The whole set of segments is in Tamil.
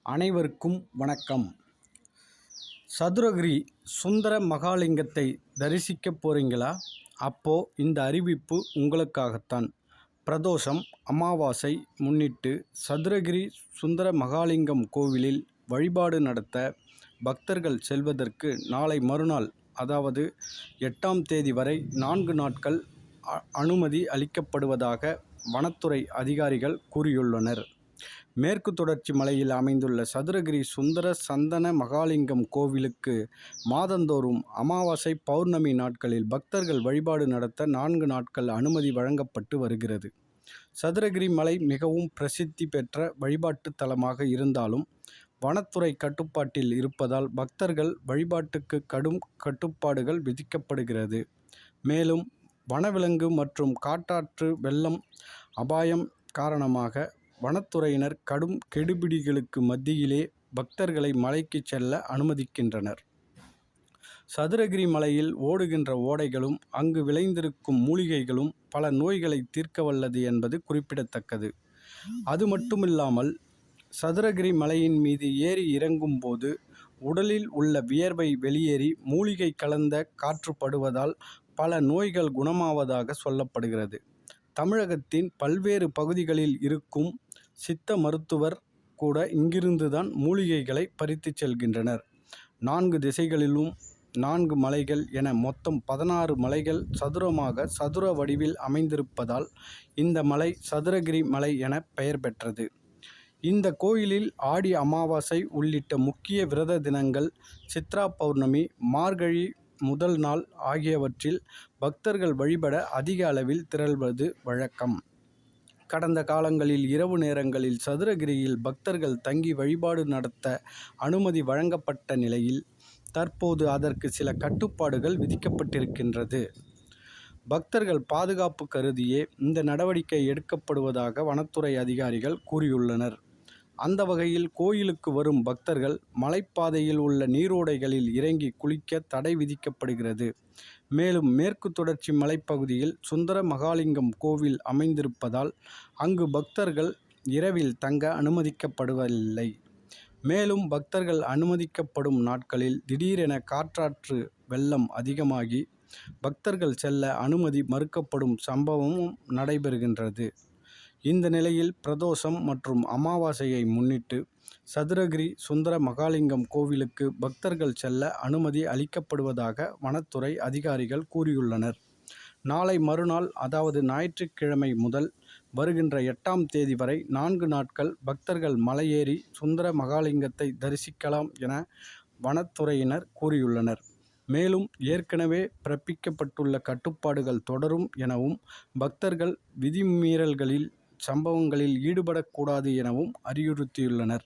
அனைவருக்கும் வணக்கம். சதுரகிரி சுந்தர மகாலிங்கத்தை தரிசிக்க போகிறீங்களா? அப்போ இந்த அறிவிப்பு உங்களுக்காகத்தான். பிரதோஷம் அமாவாசை முன்னிட்டு சதுரகிரி சுந்தர மகாலிங்கம் கோவிலில் வழிபாடு நடத்த பக்தர்கள் செல்வதற்கு நாளை மறுநாள், அதாவது 8ஆம் தேதி வரை 4 நாட்கள் அனுமதி அளிக்கப்படுவதாக வனத்துறை அதிகாரிகள் கூறியுள்ளனர். மேற்கு தொடர்ச்சி மலையில் அமைந்துள்ள சதுரகிரி சுந்தர சந்தன மகாலிங்கம் கோவிலுக்கு மாதந்தோறும் அமாவாசை, பௌர்ணமி நாட்களில் பக்தர்கள் வழிபாடு நடத்த 4 நாட்கள் அனுமதி வழங்கப்பட்டு வருகிறது. சதுரகிரி மலை மிகவும் பிரசித்தி பெற்ற வழிபாட்டு தலமாக இருந்தாலும் வனத்துறை கட்டுப்பாட்டில் இருப்பதால் பக்தர்கள் வழிபாட்டுக்கு கடும் கட்டுப்பாடுகள் விதிக்கப்படுகிறது. மேலும் வனவிலங்கு மற்றும் காட்டாற்று வெள்ளம் அபாயம் காரணமாக வனத்துறையினர் கடும் கெடுபிடிகளுக்கு மத்தியிலே பக்தர்களை மலைக்கு செல்ல அனுமதிக்கின்றனர். சதுரகிரி மலையில் ஓடுகின்ற ஓடைகளும் அங்கு விளைந்திருக்கும் மூலிகைகளும் பல நோய்களை தீர்க்க வல்லது என்பது குறிப்பிடத்தக்கது. அது மட்டுமில்லாமல் சதுரகிரி மலையின் மீது ஏறி இறங்கும் போது உடலில் உள்ள வியர்வை வெளியேறி மூலிகை கலந்த காற்றுப்படுவதால் பல நோய்கள் குணமாவதாக சொல்லப்படுகிறது. தமிழகத்தின் பல்வேறு பகுதிகளில் இருக்கும் சித்த மருத்துவர் கூட இங்கிருந்துதான் மூலிகைகளை பறித்து செல்கின்றனர். 4 திசைகளிலும் 4 மலைகள் என மொத்தம் 16 மலைகள் சதுர வடிவில் அமைந்திருப்பதால் இந்த மலை சதுரகிரி மலை என பெயர் பெற்றது. இந்த கோயிலில் ஆடி அமாவாசை உள்ளிட்ட முக்கிய விரத தினங்கள், சித்ரா பௌர்ணமி, மார்கழி முதல் நாள் ஆகியவற்றில் பக்தர்கள் வழிபட அதிக அளவில் திரள்வது வழக்கம். கடந்த காலங்களில் இரவு நேரங்களில் சதுரகிரியில் பக்தர்கள் தங்கி வழிபாடு நடத்த அனுமதி வழங்கப்பட்ட நிலையில் தற்போது அதற்கு சில கட்டுப்பாடுகள் விதிக்கப்பட்டிருக்கின்றது. பக்தர்கள் பாதுகாப்பு கருதியே இந்த நடவடிக்கை எடுக்கப்படுவதாக வனத்துறை அதிகாரிகள் கூறியுள்ளனர். அந்த வகையில் கோயிலுக்கு வரும் பக்தர்கள் மலைப்பாதையில் உள்ள நீரோடைகளில் இறங்கி குளிக்க தடை விதிக்கப்படுகிறது. மேலும் மேற்கு தொடர்ச்சி மலைப்பகுதியில் சுந்தர மகாலிங்கம் கோவில் அமைந்திருப்பதால் அங்கு பக்தர்கள் இரவில் தங்க அனுமதிக்கப்படுவதில்லை. மேலும் பக்தர்கள் அனுமதிக்கப்படும் நாட்களில் திடீரென காற்றாற்று வெள்ளம் அதிகமாகி பக்தர்கள் செல்ல அனுமதி மறுக்கப்படும் சம்பவமும் நடைபெறுகின்றது. இந்த நிலையில் பிரதோஷம் மற்றும் அமாவாசையை முன்னிட்டு சதுரகிரி சுந்தர மகாலிங்கம் கோவிலுக்கு பக்தர்கள் செல்ல அனுமதி அளிக்கப்படுவதாக வனத்துறை அதிகாரிகள் கூறியுள்ளனர். நாளை மறுநாள், அதாவது ஞாயிற்றுக்கிழமை முதல் வருகின்ற 8ஆம் தேதி வரை 4 நாட்கள் பக்தர்கள் மலையேறி சுந்தர மகாலிங்கத்தை தரிசிக்கலாம் என வனத்துறையினர் கூறியுள்ளனர். மேலும் ஏற்கனவே பிறப்பிக்கப்பட்டுள்ள கட்டுப்பாடுகள் தொடரும் எனவும் பக்தர்கள் விதிமீறல்களில் சம்பவங்களில் ஈடுபடக்கூடாது எனவும் அறிவுறுத்தியுள்ளனர்.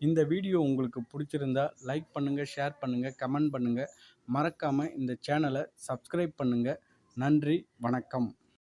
இந்த வீடியோ உங்களுக்கு பிடிச்சிருந்தா லைக் பண்ணுங்கள், ஷேர் பண்ணுங்கள், கமெண்ட் பண்ணுங்கள். மறக்காமல் இந்த சேனலை சப்ஸ்கிரைப் பண்ணுங்கள். நன்றி, வணக்கம்.